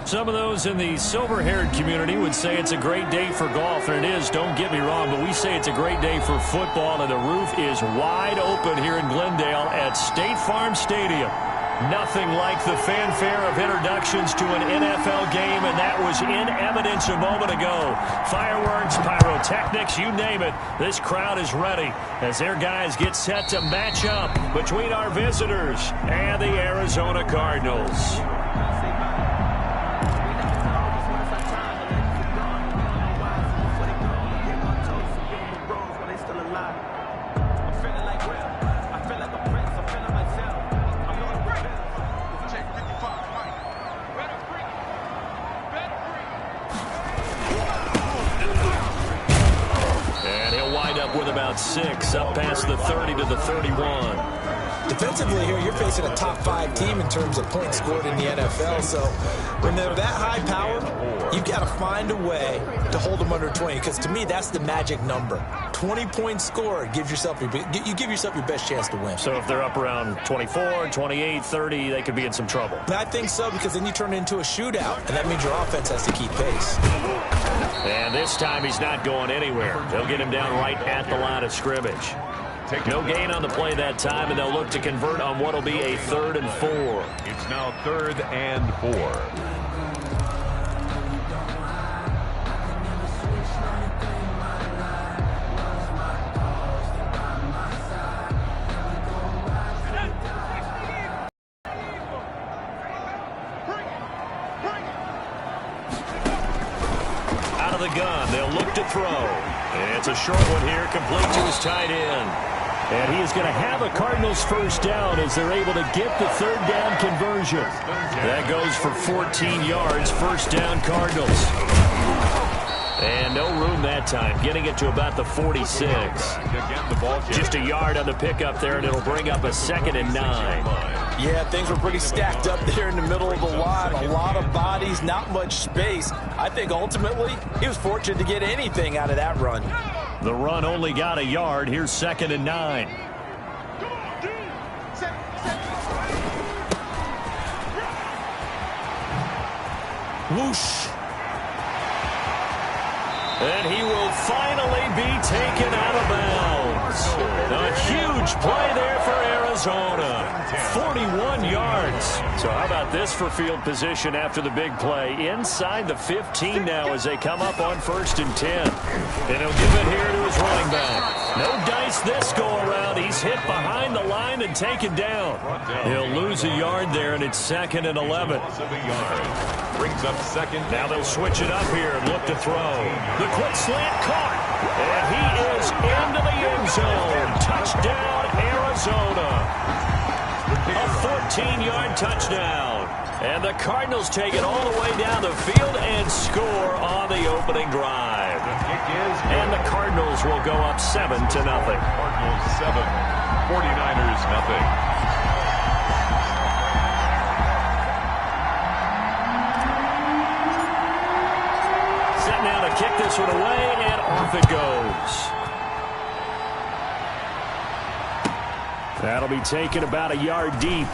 Some of those in the silver-haired community would say it's a great day for golf, and it is, don't get me wrong, but we say it's a great day for football, and the roof is wide open here in Glendale at State Farm Stadium. Nothing like the fanfare of introductions to an NFL game, and that was in evidence a moment ago. Fireworks, pyrotechnics, you name it. This crowd is ready as their guys get set to match up between our visitors and the Arizona Cardinals. With about 6, up past the 30 to the 31. Defensively here, you're facing a top-5 team in terms of points scored in the NFL. So when they're that high power, you've got to find a way to hold them under 20. Because to me, that's the magic number. 20 points scored gives yourself you give yourself your best chance to win. So if they're up around 24, 28, 30, they could be in some trouble. I think so, because then you turn it into a shootout, and that means your offense has to keep pace. And this time he's not going anywhere. They'll get him down right at the line of scrimmage. No gain on the play that time, and they'll look to convert on what will be a 3rd and 4. It's now 3rd and 4. Out of the gun, they'll look to throw. And it's a short one here, complete to his tight end. And he is going to have a Cardinals first down as they're able to get the 3rd down conversion. That goes for 14 yards, first down Cardinals. And no room that time, getting it to about the 46. Just a yard on the pickup there, and it'll bring up a 2nd and 9. Yeah, things were pretty stacked up there in the middle of the line. A lot of bodies, not much space. I think ultimately he was fortunate to get anything out of that run. The run only got a yard. Here's 2nd and 9. Whoosh. And he will finally be taken out of bounds. A huge play there for Arizona. 41 yards. So how about this for field position after the big play? Inside the 15 now as they come up on 1st and 10. And he'll give it here to his running back. No dice this go around. He's hit behind the line and taken down. He'll lose a yard there, and it's 2nd and 11. Brings up 2nd. Now they'll switch it up here and look to throw. The quick slant caught. And he is into the end zone. Touchdown, Arizona. A 14-yard touchdown. And the Cardinals take it all the way down the field and score on the opening drive. And the Cardinals will go up 7-0. Cardinals 7, 49ers nothing. Set now to kick this one away, and off it goes. That'll be taken about a yard deep.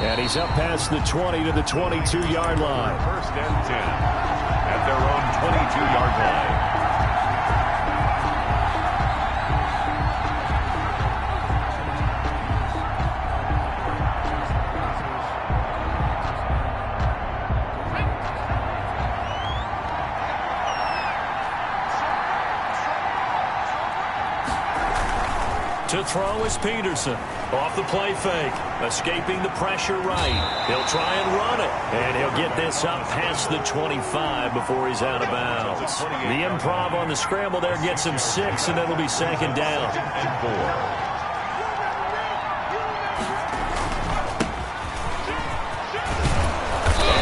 And he's up past the 20 to the 22-yard line. 1st and 10 at their own 22-yard line. To throw is Peterson. Off the play fake. Escaping the pressure right. He'll try and run it. And he'll get this up past the 25 before he's out of bounds. The improv on the scramble there gets him 6, and it'll be 2nd down. And 4.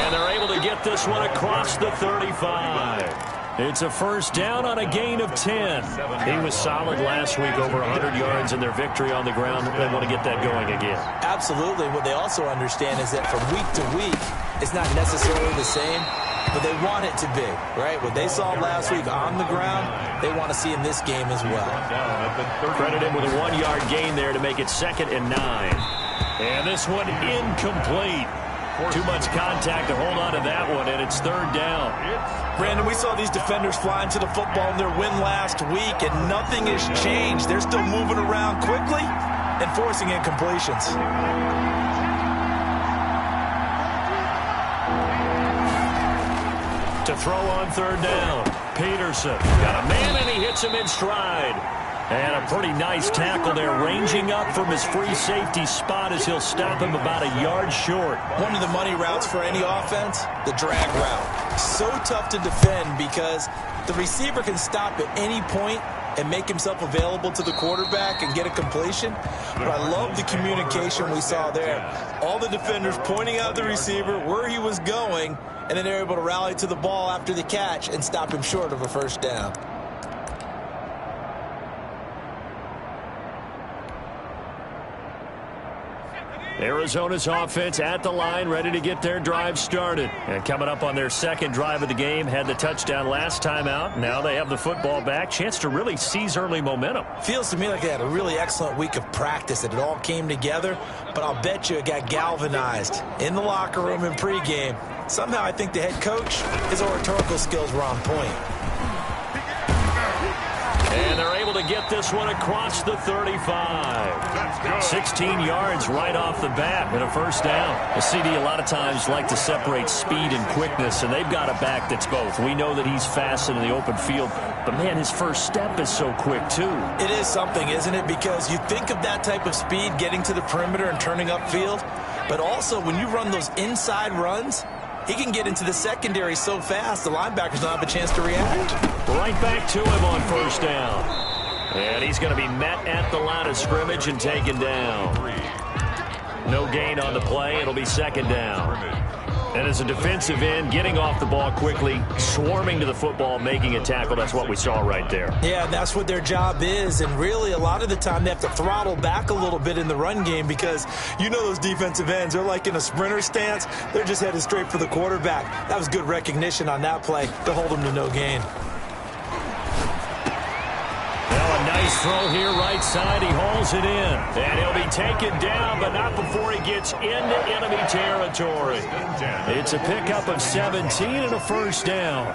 And they're able to get this one across the 35. It's a first down on a gain of 10. He was solid last week, over 100 yards in their victory on the ground. They want to get that going again. Absolutely. What they also understand is that from week to week, it's not necessarily the same, but they want it to be, right? What they saw last week on the ground, they want to see in this game as well. Credit him with a 1-yard gain there to make it 2nd and 9. And this one incomplete. Too much contact to hold on to that one, and it's third down. Brandon, we saw these defenders fly into the football in their win last week, and nothing has changed. They're still moving around quickly and forcing incompletions. To throw on third down, Peterson got a man, and he hits him in stride. And a pretty nice tackle there, ranging up from his free safety spot as he'll stop him about a yard short. One of the money routes for any offense, the drag route. So tough to defend because the receiver can stop at any point and make himself available to the quarterback and get a completion. But I love the communication we saw there. All the defenders pointing out the receiver where he was going, and then they're able to rally to the ball after the catch and stop him short of a first down. Arizona's offense at the line, ready to get their drive started. And coming up on their second drive of the game, had the touchdown last time out. Now they have the football back. Chance to really seize early momentum. Feels to me like they had a really excellent week of practice. It all came together, but I'll bet you it got galvanized in the locker room in pregame. Somehow I think the head coach, his oratorical skills were on point. And they're able to get this one across the 35. 16 yards right off the bat and a first down. The CD a lot of times like to separate speed and quickness, and they've got a back that's both. We know that he's fast in the open field, but, man, his first step is so quick, too. It is something, isn't it? Because you think of that type of speed getting to the perimeter and turning upfield, but also when you run those inside runs, he can get into the secondary so fast the linebackers don't have a chance to react. Right back to him on first down. And he's going to be met at the line of scrimmage and taken down. No gain on the play. It'll be second down. And as a defensive end, getting off the ball quickly, swarming to the football, making a tackle, that's what we saw right there. Yeah, that's what their job is, and really a lot of the time they have to throttle back a little bit in the run game because you know those defensive ends, they're like in a sprinter stance. They're just headed straight for the quarterback. That was good recognition on that play to hold them to no gain. Nice throw here, right side. He hauls it in. And he'll be taken down, but not before he gets into enemy territory. It's a pickup of 17 and a first down.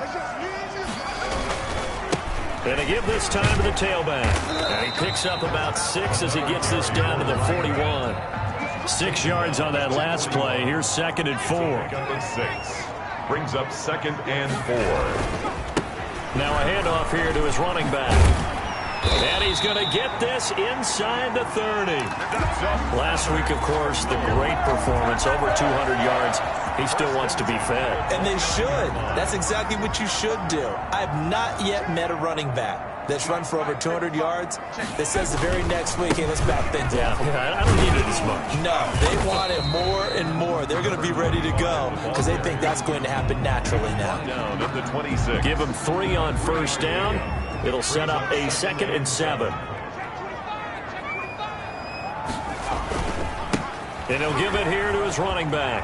And they give this time to the tailback. And he picks up about 6 as he gets this down to the 41. 6 yards on that last play. Here's second and 4. 6. Brings up second and 4. Now a handoff here to his running back. And he's going to get this inside the 30. Last week, of course, the great performance, over 200 yards. He still wants to be fed. And they should. That's exactly what you should do. I have not yet met a running back that's run for over 200 yards that says the very next week, hey, let's back things up. Yeah, I don't need it as much. No, they want it more and more. They're going to be ready to go because they think that's going to happen naturally now. Down at the 26. Give him 3 on first down. It'll set up a second and 7. And he'll give it here to his running back.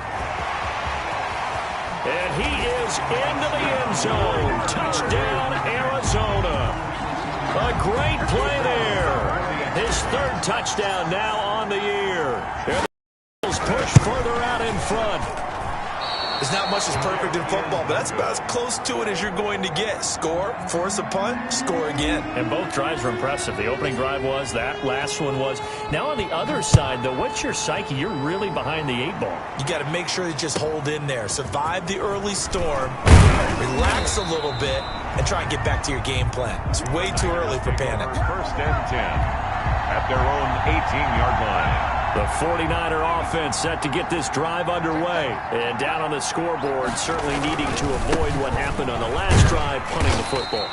And he is into the end zone. Touchdown, Arizona. A great play there. His third touchdown now on the year. And the Eagles push further out in front. There's not much that's perfect in football, but that's about as close to it as you're going to get. Score, force a punt, score again. And both drives were impressive. The opening drive was, that last one was. Now on the other side, though, what's your psyche? You're really behind the 8 ball. You got to make sure you just hold in there. Survive the early storm, relax a little bit, and try and get back to your game plan. It's way too early for panic. First and 10 at their own 18-yard line. The 49er offense set to get this drive underway. And down on the scoreboard, certainly needing to avoid what happened on the last drive, punting the football.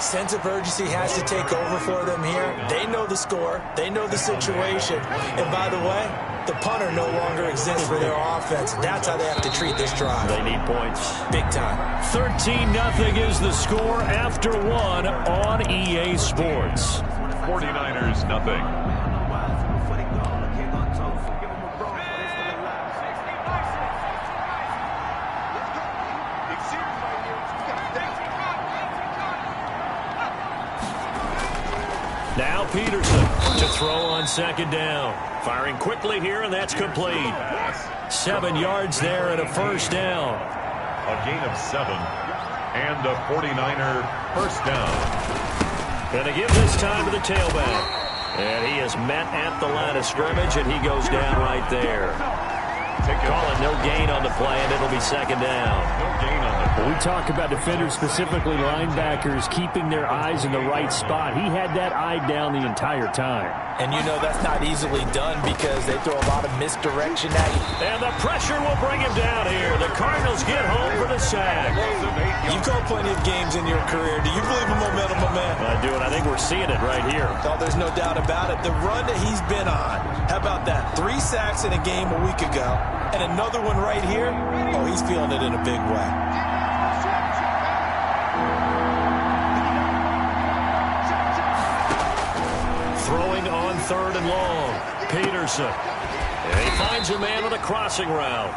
Sense of urgency has to take over for them here. They know the score. They know the situation. And by the way, the punter no longer exists for their offense. That's how they have to treat this drive. They need points. Big time. 13-0 is the score after 1 on EA Sports. 49ers, nothing. Now Peterson to throw on second down. Firing quickly here, and that's complete. 7 yards there and a first down. A gain of 7 and a 49er first down. Going to give this time to the tailback. And he is met at the line of scrimmage, and he goes down right there. Calling no gain on the play, and it'll be second down. No gain on the play. We talk about defenders, specifically linebackers, keeping their eyes in the right spot. He had that eye down the entire time. And you know that's not easily done because they throw a lot of misdirection at you. And the pressure will bring him down here. The Cardinals get home for the sack. You've called plenty of games in your career. Do you believe in momentum, my man? I do, and I think we're seeing it right here. Oh, there's no doubt about it. The run that he's been on. How about that? 3 sacks in a game a week ago. And another one right here. Oh, he's feeling it in a big way. Throwing on 3rd and long. Peterson. And he finds a man on a crossing route.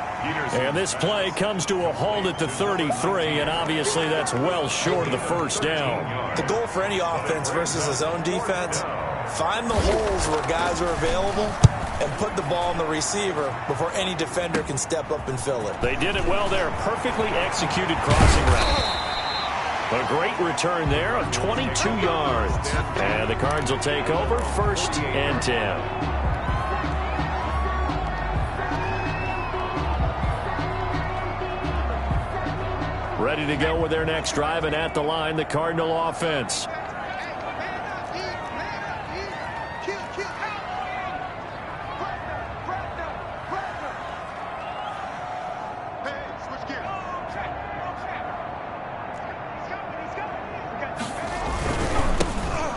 And this play comes to a halt at the 33, and obviously that's well short of the first down. The goal for any offense versus his own defense, find the holes where guys are available and put the ball on the receiver before any defender can step up and fill it. They did it well there. Perfectly executed crossing route. A great return there of 22 yards. And the Cards will take over 1st and 10. Ready to go with their next drive, and at the line, the Cardinal offense.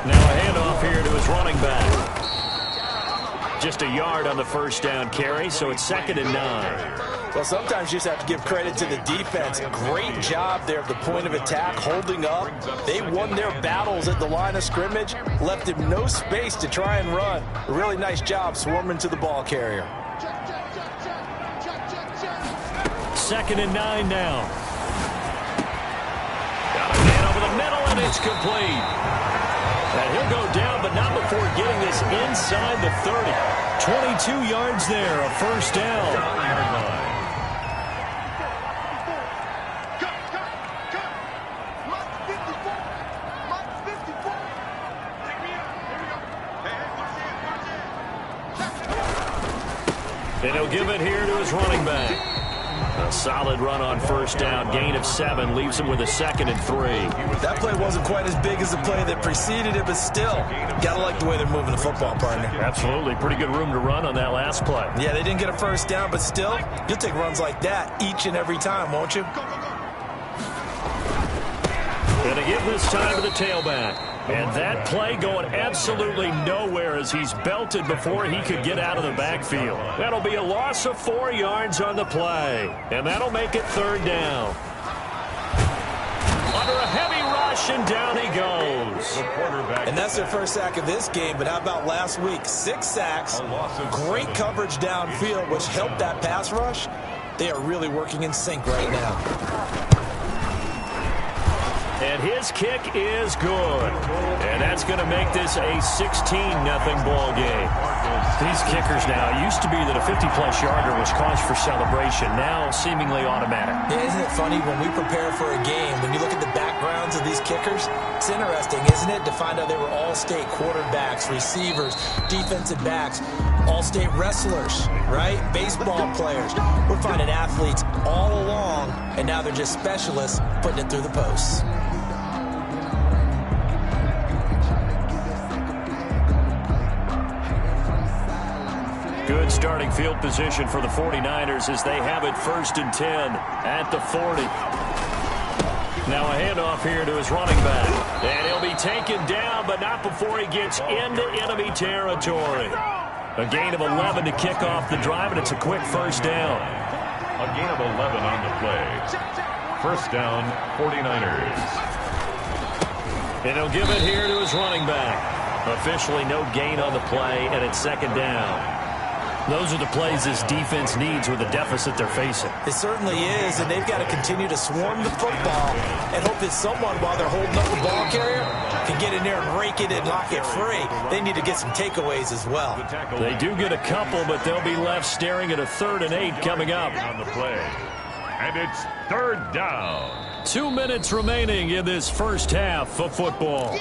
Now a handoff here to his running back. Just a yard on the first down carry, so it's 2nd and 9. Well, sometimes you just have to give credit to the defense. Great job there at the point of attack, holding up. They won their battles at the line of scrimmage, left him no space to try and run. A really nice job swarming to the ball carrier. 2nd and 9 now. Got a man over the middle, and it's complete. And he'll go down, but not before getting this inside the 30. 22 yards there, a first down. And he'll give it here to his running back. A solid run on first down. Gain of 7 leaves him with a 2nd and 3. That play wasn't quite as big as the play that preceded it, but still, gotta like the way they're moving the football, partner. Absolutely. Pretty good room to run on that last play. Yeah, they didn't get a first down, but still, you'll take runs like that each and every time, won't you? And to give this time to the tailback. And that play going absolutely nowhere as he's belted before he could get out of the backfield. That'll be a loss of 4 yards on the play. And that'll make it 3rd down. Under a heavy rush, and down he goes. And that's their first sack of this game, but how about last week? 6 sacks, great coverage downfield, which helped that pass rush. They are really working in sync right now. And his kick is good. And that's going to make this a 16-0 ball game. These kickers now, it used to be that a 50-plus yarder was cause for celebration. Now seemingly automatic. Yeah, isn't it funny when we prepare for a game, when you look at the backgrounds of these kickers, it's interesting, isn't it, to find out they were all-state quarterbacks, receivers, defensive backs, all-state wrestlers, right? Baseball players. We're finding athletes all along, and now they're just specialists putting it through the posts. Good starting field position for the 49ers as they have it 1st and 10 at the 40. Now a handoff here to his running back. And he'll be taken down, but not before he gets into enemy territory. A gain of 11 to kick off the drive, and it's a quick first down. A gain of 11 on the play. First down, 49ers. And he'll give it here to his running back. Officially no gain on the play, and it's 2nd down. Those are the plays this defense needs with the deficit they're facing. It certainly is, and they've got to continue to swarm the football and hope that someone, while they're holding up the ball carrier, can get in there and rake it and lock it free. They need to get some takeaways as well. They do get a couple, but they'll be left staring at a 3rd and 8 coming up. On the play. And it's 3rd down. 2 minutes remaining in this first half of football.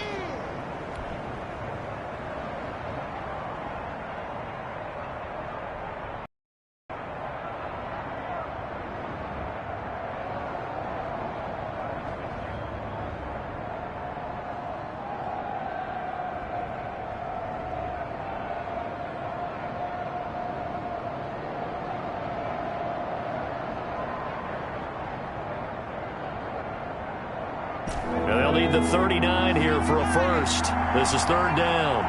They'll need the 39 here for a first. This is 3rd down.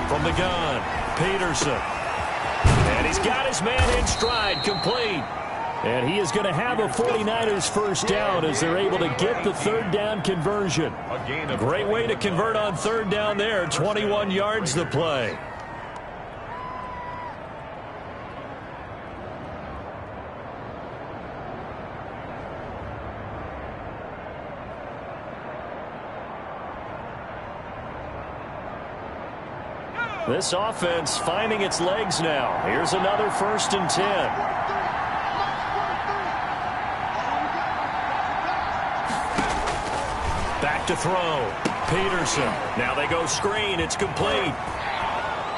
From the gun, Peterson. And he's got his man in stride, complete. And he is going to have a 49ers first down as they're able to get the 3rd down conversion. Great way to convert on 3rd down there. 21 yards the play. This offense finding its legs now. Here's another 1st and 10. Back to throw. Peterson. Now they go screen. It's complete.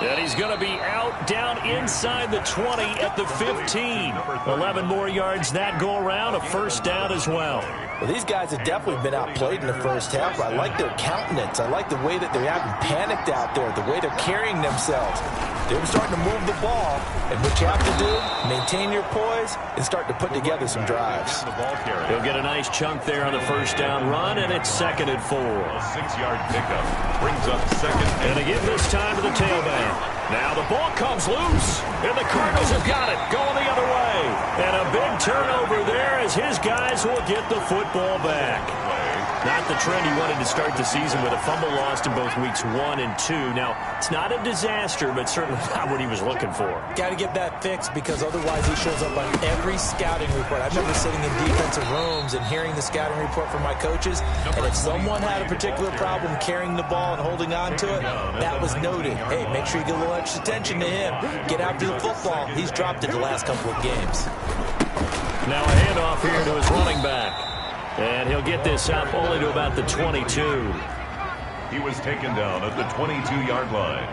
And he's going to be out down inside the 20 at the 15. 11 more yards that go around. A first down as well. Well, these guys have definitely been outplayed in the first half, but I like their countenance. I like the way that they're having panicked out there, the way they're carrying themselves. They're starting to move the ball, and what you have to do, maintain your poise and start to put together some drives. He'll get a nice chunk there on the first down run, and it's 2nd and 4. A 6-yard pickup brings up 2nd. And again this time to the tailback. Now the ball comes loose, and the Cardinals have got it going the other way. And a big turnover there as his guys will get the football back. Not the trend he wanted to start the season with a fumble lost in both weeks 1 and 2. Now, it's not a disaster, but certainly not what he was looking for. Got to get that fixed because otherwise he shows up on every scouting report. I remember sitting in defensive rooms and hearing the scouting report from my coaches, and if someone had a particular problem carrying the ball and holding on to it, that was noted. Hey, make sure you get a little extra attention to him. Get after the football. He's dropped it the last couple of games. Now a handoff here to his running back. And he'll get this up only to about the 22. He was taken down at the 22-yard line.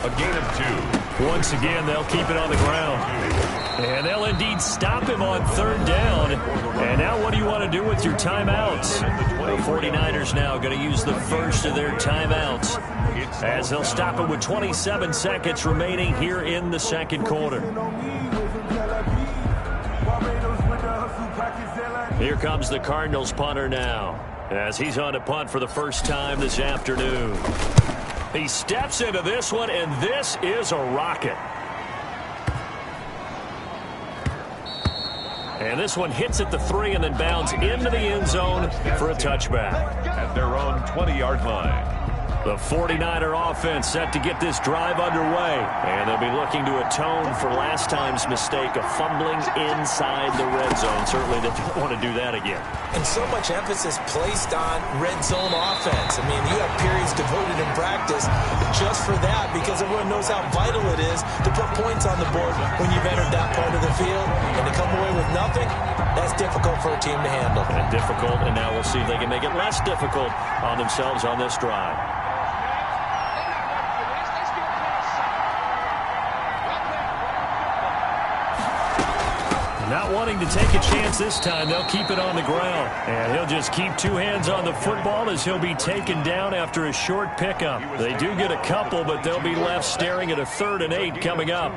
A gain of 2. Once again, they'll keep it on the ground. And they'll indeed stop him on 3rd down. And now what do you want to do with your timeouts? The 49ers now going to use the first of their timeouts as they'll stop it with 27 seconds remaining here in the 2nd quarter. Here comes the Cardinals punter now as he's on to punt for the first time this afternoon. He steps into this one, and this is a rocket. And this one hits at the 3 and then bounds into the end zone for a touchback. At their own 20-yard line. The 49er offense set to get this drive underway. And they'll be looking to atone for last time's mistake of fumbling inside the red zone. Certainly they don't want to do that again. And so much emphasis placed on red zone offense. I mean, you have periods devoted in practice just for that because everyone knows how vital it is to put points on the board when you've entered that part of the field. And to come away with nothing, that's difficult for a team to handle. And difficult, and now we'll see if they can make it less difficult on themselves on this drive. Not wanting to take a chance this time, they'll keep it on the ground. And he'll just keep 2 hands on the football as he'll be taken down after a short pickup. They do get a couple, but they'll be left staring at a 3rd and 8 coming up.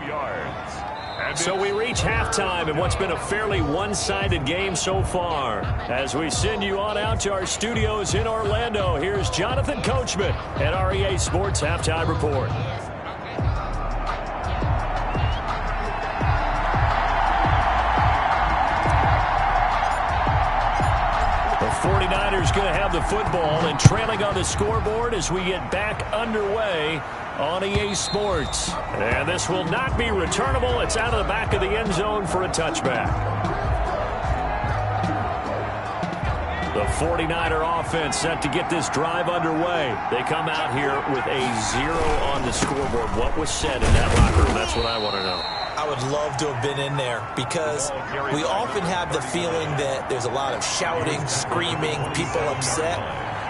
So we reach halftime in what's been a fairly one-sided game so far. As we send you on out to our studios in Orlando, here's Jonathan Coachman at REA Sports Halftime Report. 49ers going to have the football and trailing on the scoreboard as we get back underway on EA Sports. And this will not be returnable. It's out of the back of the end zone for a touchback. The 49er offense set to get this drive underway. They come out here with a 0 on the scoreboard. What was said in that locker room? That's what I want to know. I would love to have been in there because we often have the feeling that there's a lot of shouting, screaming, people upset.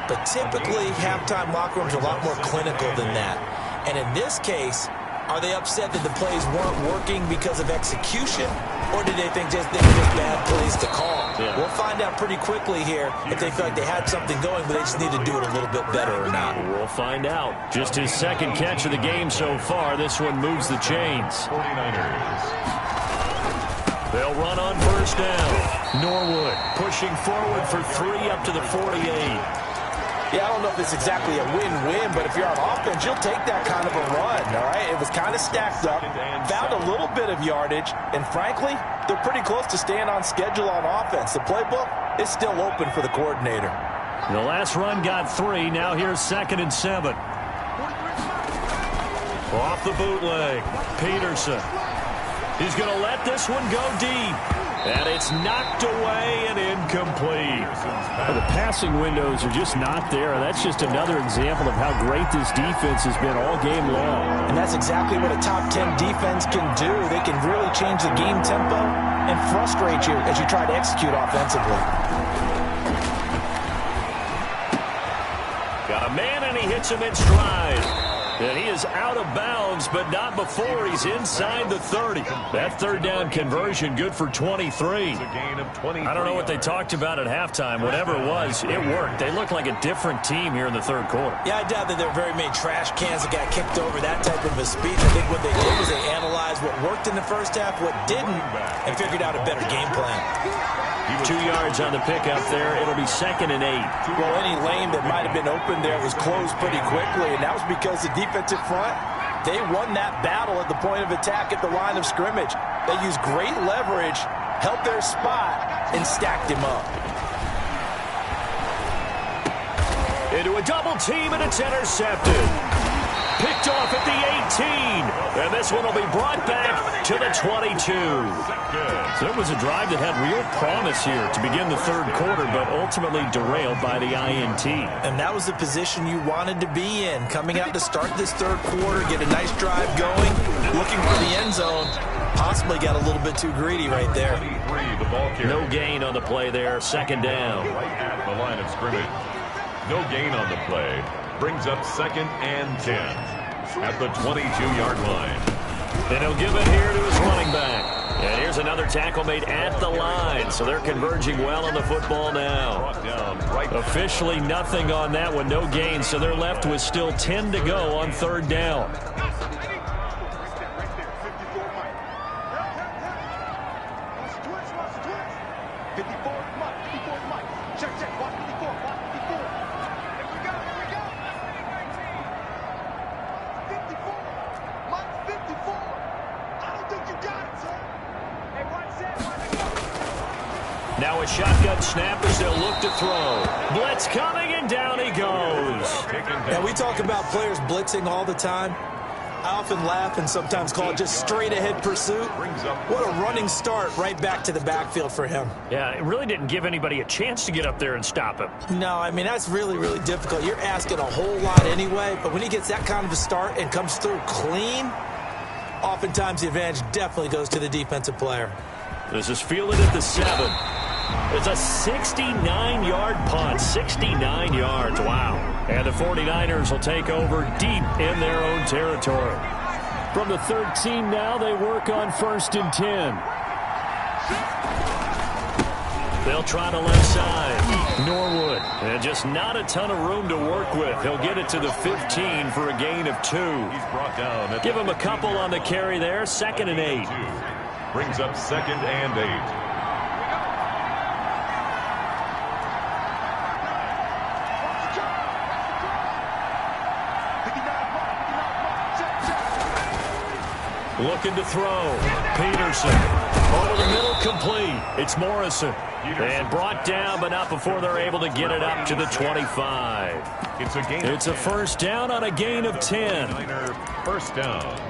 But typically, halftime locker rooms are a lot more clinical than that. And in this case, are they upset that the plays weren't working because of execution? Or did they think they were just bad plays to call? Yeah. We'll find out pretty quickly here if they feel like they had something going, but they just need to do it a little bit better or not. We'll find out. Just his second catch of the game so far. This one moves the chains. 49ers. They'll run on first down. Norwood pushing forward for 3 up to the 48. Yeah, I don't know if it's exactly a win-win, but if you're on offense, you'll take that kind of a run, all right? It was kind of stacked up, found a little bit of yardage, and frankly, they're pretty close to staying on schedule on offense. The playbook is still open for the coordinator. The last run got 3. Now here's 2nd and 7. Off the bootleg, Peterson. He's going to let this one go deep. And it's knocked away and incomplete. The passing windows are just not there. That's just another example of how great this defense has been all game long. And that's exactly what a top 10 defense can do. They can really change the game tempo and frustrate you as you try to execute offensively. Got a man and he hits him in stride. And he is out of bounds, but not before he's inside the 30. That third down conversion good for 23. I don't know what they talked about at halftime. Whatever it was, it worked. They looked like a different team here in the third quarter. Yeah, I doubt that there were very many trash cans that got kicked over, that type of a speech. I think what they did was they analyzed what worked in the first half, what didn't, and figured out a better game plan. 2 yards on the pickup there. It'll be 2nd and 8. Well, any lane that might have been open there was closed pretty quickly, and that was because the defensive front, they won that battle at the point of attack at the line of scrimmage. They used great leverage, held their spot, and stacked him up. Into a double team, and it's intercepted. Picked off at the 18. And this one will be brought back to the 22. So it was a drive that had real promise here to begin the third quarter, but ultimately derailed by the INT. And that was the position you wanted to be in. Coming out to start this third quarter, get a nice drive going, looking for the end zone. Possibly got a little bit too greedy right there. No gain on the play there. 2nd down. Right at the line of scrimmage. No gain on the play. Brings up 2nd and 10 at the 22-yard line. And he'll give it here to his running back. And here's another tackle made at the line. So they're converging well on the football now. Officially nothing on that one. No gain. So they're left with still 10 to go on 3rd down. Now a shotgun snap as they'll look to throw. Blitz coming, and down he goes. Now, we talk about players blitzing all the time. I often laugh and sometimes call it just straight-ahead pursuit. What a running start right back to the backfield for him. Yeah, it really didn't give anybody a chance to get up there and stop him. No, I mean, that's really, really difficult. You're asking a whole lot anyway, but when he gets that kind of a start and comes through clean, oftentimes the advantage definitely goes to the defensive player. This is fielded at the 7. It's a 69-yard punt. 69 yards. Wow. And the 49ers will take over deep in their own territory. From the 13 now, they work on 1st and 10. They'll try the left side. Norwood. And just not a ton of room to work with. He'll get it to the 15 for a gain of 2. He's brought down. Give him a couple on the carry there. 2nd and 8. Brings up 2nd and 8. Looking to throw. Peterson. Over the middle, complete. It's Morrison. And brought down, but not before they're able to get it up to the 25. It's a first down on a gain of 10. First down.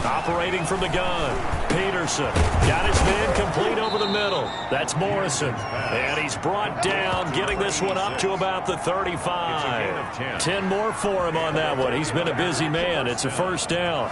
Operating from the gun. Peterson got his man complete over the middle. That's Morrison. And he's brought down, getting this one up to about the 35. 10 more for him on that one. He's been a busy man. It's a first down.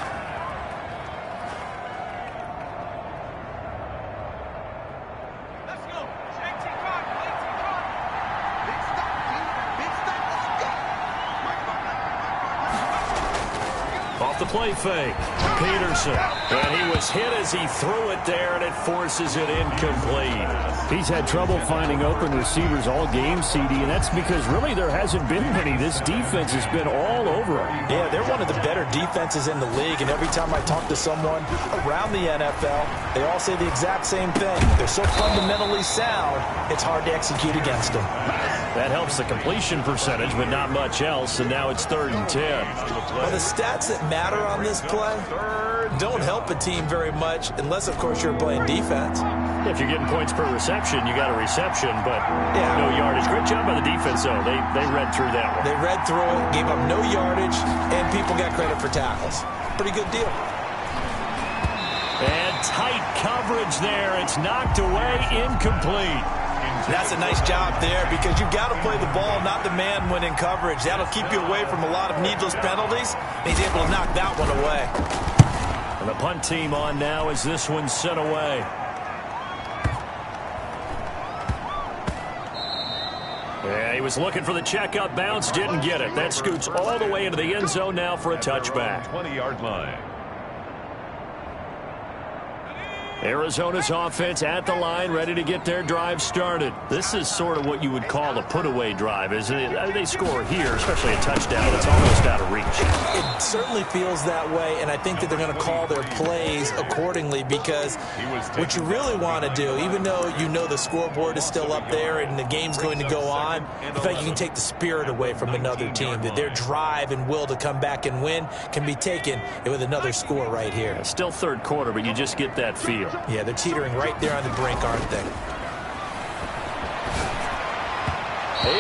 Off the play fake. Peterson. And he was hit as he threw it there, and it forces it incomplete. He's had trouble finding open receivers all game, CD, and that's because really there hasn't been many. This defense has been all over him. Yeah, they're one of the better defenses in the league, and every time I talk to someone around the NFL, they all say the exact same thing. They're so fundamentally sound, it's hard to execute against them. That helps the completion percentage, but not much else, and now it's 3rd and 10. Well, the stats that matter on this play don't help a team very much unless, of course, you're playing defense. If you're getting points per reception, you got a reception, but no yardage. Great job by the defense, though. They read through that one. They read through it, gave up no yardage, and people got credit for tackles. Pretty good deal. And tight coverage there. It's knocked away, incomplete. That's a nice job there because you've got to play the ball, not the man when in coverage. That'll keep you away from a lot of needless penalties. He's able to knock that one away. And the punt team on now as this one's sent away. Yeah, he was looking for the checkup bounce, didn't get it. That scoots all the way into the end zone now for a touchback. 20-yard line. Arizona's offense at the line, ready to get their drive started. This is sort of what you would call a put-away drive, isn't it? They score here, especially a touchdown. It's almost out of reach. It certainly feels that way, and I think that they're going to call their plays accordingly because what you really want to do, even though you know the scoreboard is still up there and the game's going to go on, in fact, you can take the spirit away from another team, that their drive and will to come back and win can be taken with another score right here. Still 3rd quarter, but you just get that feel. Yeah, they're teetering right there on the brink, aren't they?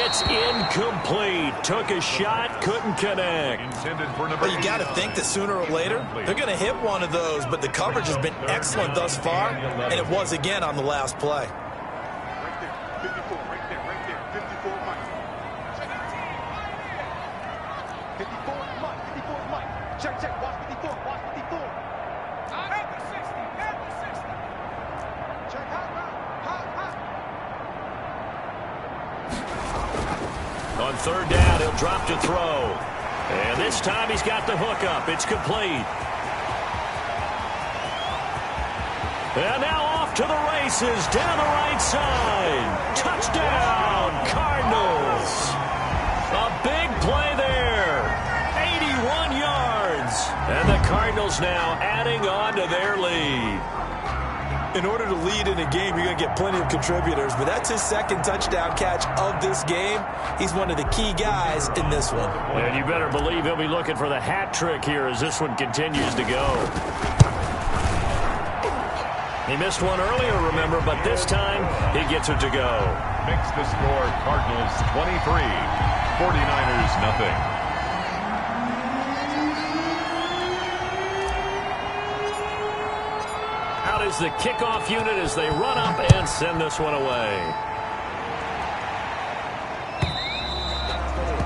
It's incomplete. Took a shot, couldn't connect. Well, you got to think that sooner or later they're going to hit one of those, but the coverage has been excellent thus far, and it was again on the last play. Right there, 54, right there, 54 Mike. 54 Mike, 54 Mike. Check, watch 54, watch 54. At the 60, at the 60. Check, hot. On 3rd down, he'll drop to throw. And this time he's got the hook up. It's complete. And now off to the races down the right side. Touchdown, Cardinals. A big play there. 81 yards. And the Cardinals now adding on to their lead. In order to lead in a game, you're going to get plenty of contributors, but that's his 2nd touchdown catch of this game. He's one of the key guys in this one. And you better believe he'll be looking for the hat trick here as this one continues to go. He missed one earlier, remember, but this time he gets it to go. Makes the score Cardinals 23, 49ers nothing. Out is the kickoff unit as they run up and send this one away.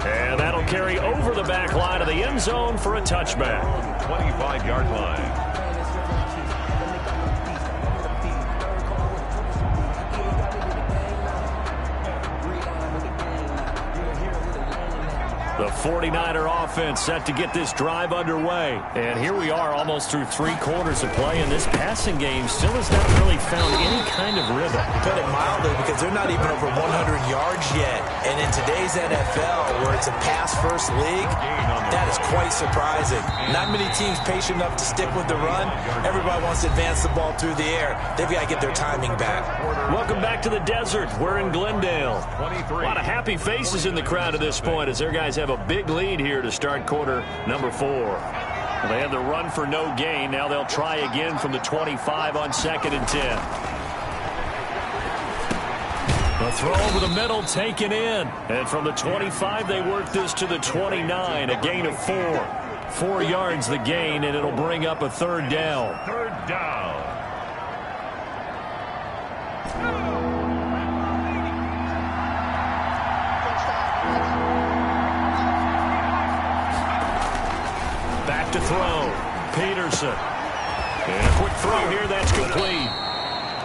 And that'll carry over the back line of the end zone for a touchback. 25-yard line. The 49er offense set to get this drive underway. And here we are almost through 3 quarters of play, and this passing game still has not really found any kind of rhythm. Put it mildly, because they're not even over 100 yards yet. And in today's NFL, where it's a pass-first league, that is quite surprising. Not many teams patient enough to stick with the run. Everybody wants to advance the ball through the air. They've got to get their timing back. Welcome back to the desert. We're in Glendale. A lot of happy faces in the crowd at this point as their guys have a big lead here to start quarter number 4. They had the run for no gain. Now they'll try again from the 25 on 2nd and 10. The throw over the middle taken in. And from the 25, they work this to the 29. A gain of 4. 4 yards the gain, and it'll bring up a 3rd down. 3rd down. Back to throw. Peterson. And a quick throw here. That's complete.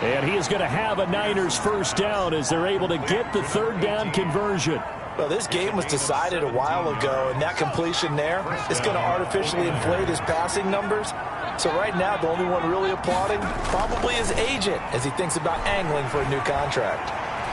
And he is going to have a Niners 1st down as they're able to get the 3rd down conversion. Well, this game was decided a while ago, and that completion there is going to artificially inflate his passing numbers. So right now, the only one really applauding probably his agent as he thinks about angling for a new contract.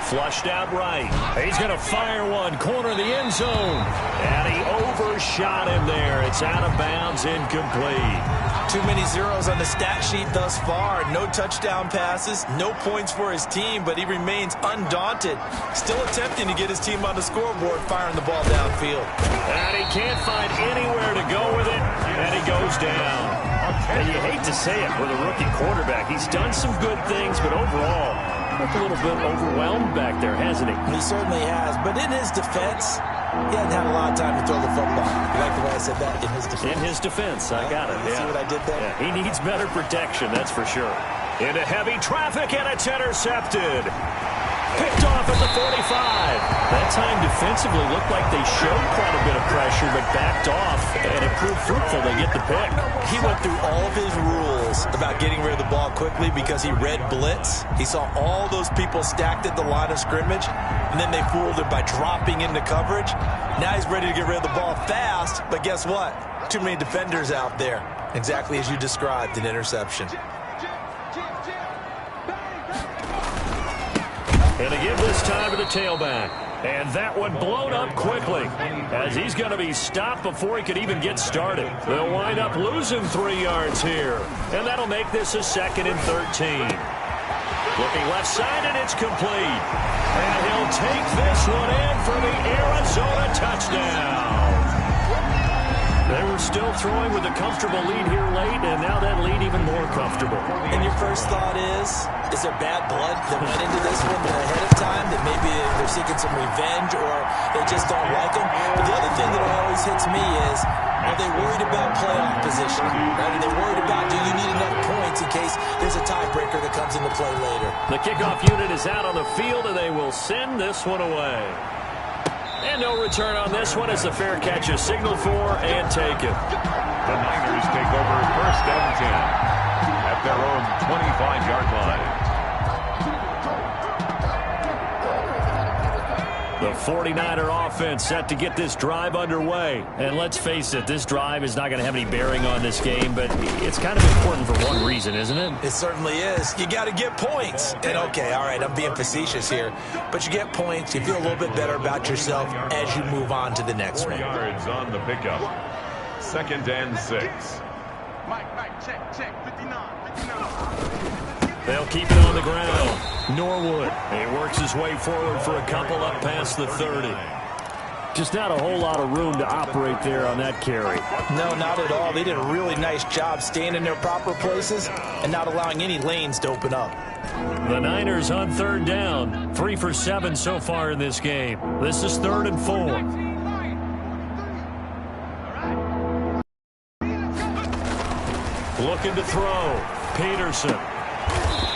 Flushed out right. He's going to fire one. Corner of the end zone. And he overshot him there. It's out of bounds, incomplete. Too many zeros on the stat sheet thus far. No touchdown passes, no points for his team, but he remains undaunted. Still attempting to get his team on the scoreboard, firing the ball downfield. And he can't find anywhere to go with it, and he goes down. And you hate to say it with a rookie quarterback. He's done some good things, but overall, a little bit overwhelmed back there, hasn't he? He certainly has, but in his defense, he hasn't had a lot of time to throw the football. You like the way I said that? In his defense. In his defense, I got it. See what I did there? Yeah, he needs better protection, that's for sure. Into heavy traffic, and it's intercepted. Picked off at the 45. That time defensively looked like they showed quite a bit of pressure, but backed off, and it proved fruitful. They get the pick. He went through all of his rules about getting rid of the ball quickly because he read blitz. He saw all those people stacked at the line of scrimmage, and then they fooled him by dropping into coverage. Now he's ready to get rid of the ball fast, but guess what? Too many defenders out there. Exactly as you described, an interception. And to give this time to the tailback. And that one blown up quickly as he's going to be stopped before he could even get started. They'll wind up losing 3 yards here. And that'll make this a 2nd and 13. Looking left side, and it's complete. And he'll take this one in for the Arizona touchdown. They were still throwing with a comfortable lead here late, and now that lead even more comfortable. And your first thought is there bad blood that went into this one ahead of time, that maybe they're seeking some revenge or they just don't like him? But the other thing that always hits me is, are they worried about playoff position? Right? Are they worried about, do you need enough points in case there's a tiebreaker that comes into play later? The kickoff unit is out on the field, and they will send this one away. And no return on this one as the fair catch is signaled for and taken. The Niners take over 1st and 10 at their own 25-yard line. The 49er offense set to get this drive underway. And let's face it, this drive is not going to have any bearing on this game, but it's kind of important for one reason, isn't it? It certainly is. You got to get points. And okay, all right, I'm being facetious here, but you get points, you feel a little bit better about yourself as you move on to the next 4 one. yards on the pickup. 2nd and 6. Mike, check, 59. They'll keep it on the ground. Norwood. He works his way forward for a couple up past the 30. Just not a whole lot of room to operate there on that carry. No, not at all. They did a really nice job staying in their proper places and not allowing any lanes to open up. The Niners on 3rd down. 3 for 7 so far in this game. This is 3rd and 4. Looking to throw. Peterson.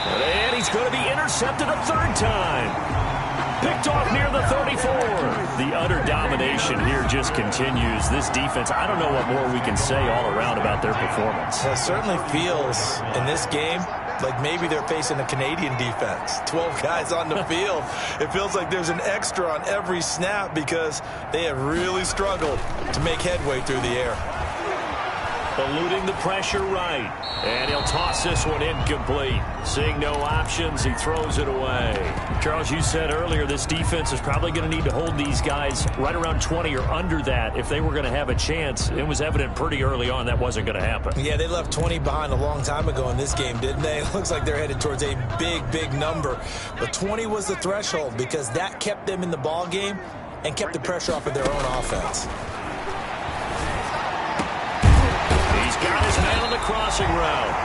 And he's going to be intercepted a 3rd time. Picked off near the 34. The utter domination here just continues. This defense, I don't know what more we can say all around about their performance. Well, it certainly feels in this game like maybe they're facing a Canadian defense. 12 guys on the field. It feels like there's an extra on every snap because they have really struggled to make headway through the air. eluding the pressure right. And he'll toss this one incomplete. Seeing no options, he throws it away. Charles, you said earlier this defense is probably going to need to hold these guys right around 20 or under that if they were going to have a chance. It was evident pretty early on that wasn't going to happen. Yeah, they left 20 behind a long time ago in this game, didn't they? It looks like they're headed towards a big number. But 20 was the threshold because that kept them in the ball game and kept the pressure off of their own offense. He's got his man on the crossing route.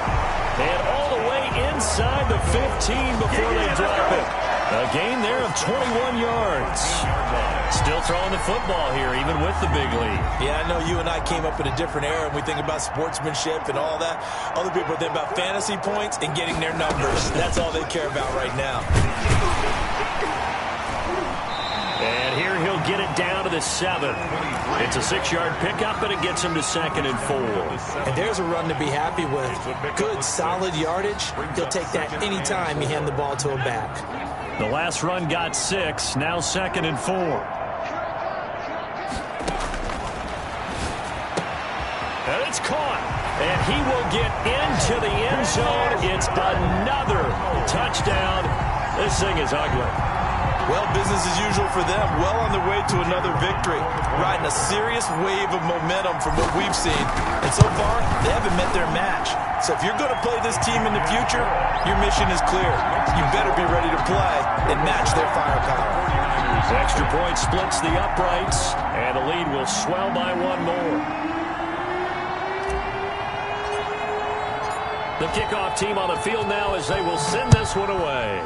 And all the way inside the 15 before they drop it. A gain there of 21 yards. Still throwing the football here, even with the big lead. Yeah, I know you and I came up in a different era, and we think about sportsmanship and all that. Other people think about fantasy points and getting their numbers. That's all they care about right now. And here he'll get it down to the 7. It's a 6-yard pickup, and it gets him to 2nd and 4. And there's a run to be happy with. Good, solid yardage. He'll take that anytime you hand the ball to a back. The last run got 6, now 2nd and 4. And it's caught. And he will get into the end zone. It's another touchdown. This thing is ugly. Well, business as usual for them. Well on their way to another victory. Riding a serious wave of momentum from what we've seen. And so far, they haven't met their match. So if you're going to play this team in the future, your mission is clear. You better be ready to play and match their firepower. Extra point splits the uprights, and the lead will swell by 1 more. The kickoff team on the field now as they will send this one away.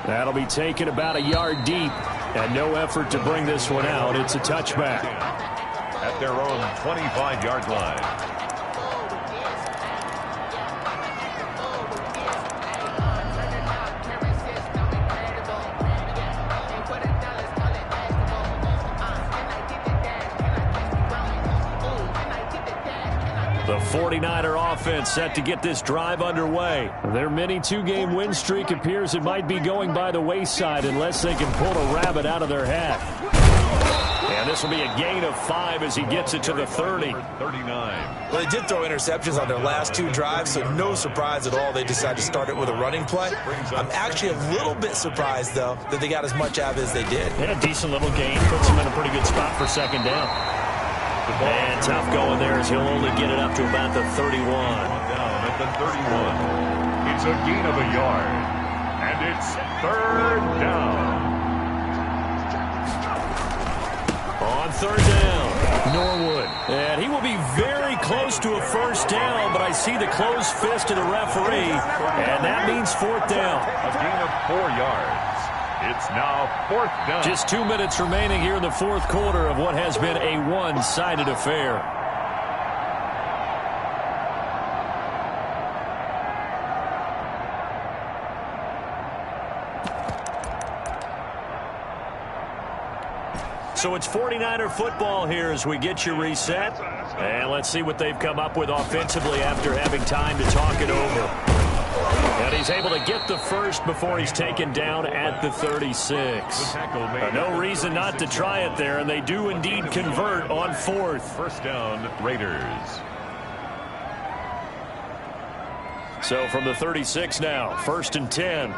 That'll be taken about a yard deep, and no effort to bring this one out. It's a touchback. At their own 25-yard line. The 49er offense set to get this drive underway. Their mini 2-game win streak appears it might be going by the wayside unless they can pull a rabbit out of their hat. And this will be a gain of 5 as he gets it to the 30. 39. Well, they did throw interceptions on their last 2 drives, so no surprise at all they decided to start it with a running play. I'm actually a little bit surprised, though, that they got as much out of it as they did. Had a decent little gain, puts them in a pretty good spot for 2nd down. And tough going there as he'll only get it up to about the 31. Down at the 31. It's a gain of a yard. And it's 3rd down. On 3rd down, Norwood. And he will be very close to a 1st down, but I see the closed fist of the referee, and that means 4th down. A gain of 4 yards. It's now 4th down. Just 2 minutes remaining here in the 4th quarter of what has been a one-sided affair. So it's 49er football here as we get you reset. And let's see what they've come up with offensively after having time to talk it over. And he's able to get the first before he's taken down at the 36. No reason not to try it there, and they do indeed convert on 4th. 1st down, Raiders. So from the 36 now, 1st and 10.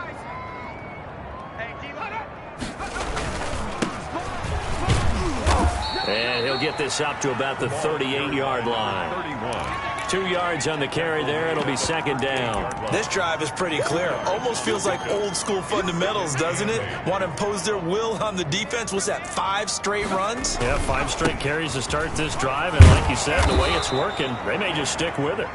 And he'll get this up to about the 38-yard line. 31. 2 yards on the carry there. It'll be 2nd down. This drive is pretty clear. Almost feels like old school fundamentals, doesn't it? Want to impose their will on the defense. What's that, 5 straight runs? Yeah, 5 straight carries to start this drive. And like you said, the way it's working, they may just stick with it.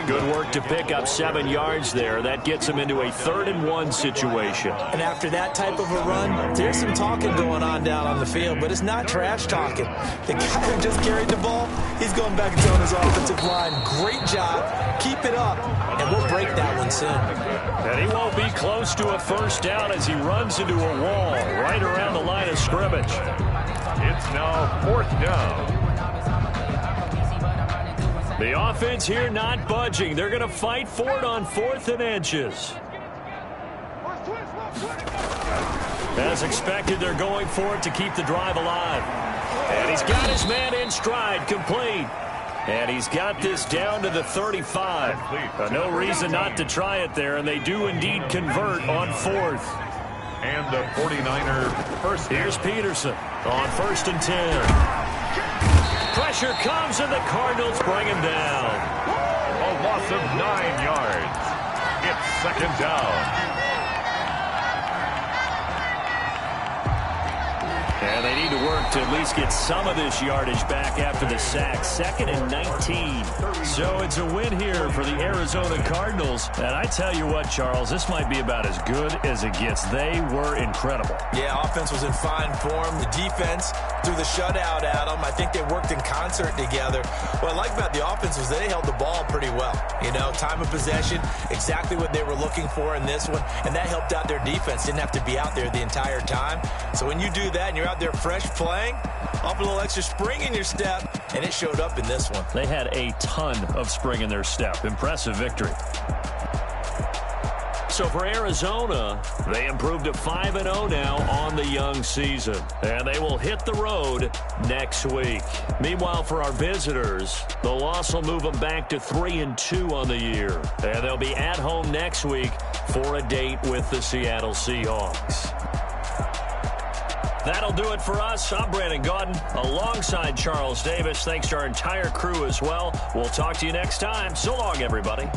Good work to pick up 7 yards there. That gets him into a 3rd and 1 situation. And after that type of a run, there's some talking going on down on the field, but it's not trash talking. The guy who just carried the ball, he's going back and telling his offensive line, great job, keep it up, and we'll break that one soon. And he won't be close to a 1st down as he runs into a wall right around the line of scrimmage. It's now 4th down. The offense here not budging. They're going to fight for it on 4th and inches. As expected, they're going for it to keep the drive alive. And he's got his man in stride, complete. And he's got this down to the 35. No reason not to try it there, and they do indeed convert on 4th. And the 49er first. Here's Peterson on 1st and 10. Pressure comes, and the Cardinals bring him down. A loss of 9 yards. It's 2nd down. And they need to work to at least get some of this yardage back after the sack. 2nd and 19. So it's a win here for the Arizona Cardinals. And I tell you what, Charles, this might be about as good as it gets. They were incredible. Yeah, offense was in fine form. The defense threw the shutout at them. I think they worked in concert together. What I like about the offense was they held the ball pretty well. You know, time of possession, exactly what they were looking for in this one. And that helped out their defense. Didn't have to be out there the entire time. So when you do that and you're out there fresh playing, up a little extra spring in your step, and it showed up in this one. They had a ton of spring in their step. Impressive victory. So for Arizona, they improved to 5-0 now on the young season. And they will hit the road next week. Meanwhile, for our visitors, the loss will move them back to 3-2 on the year. And they'll be at home next week for a date with the Seattle Seahawks. That'll do it for us. I'm Brandon Gaudin alongside Charles Davis. Thanks to our entire crew as well. We'll talk to you next time. So long, everybody.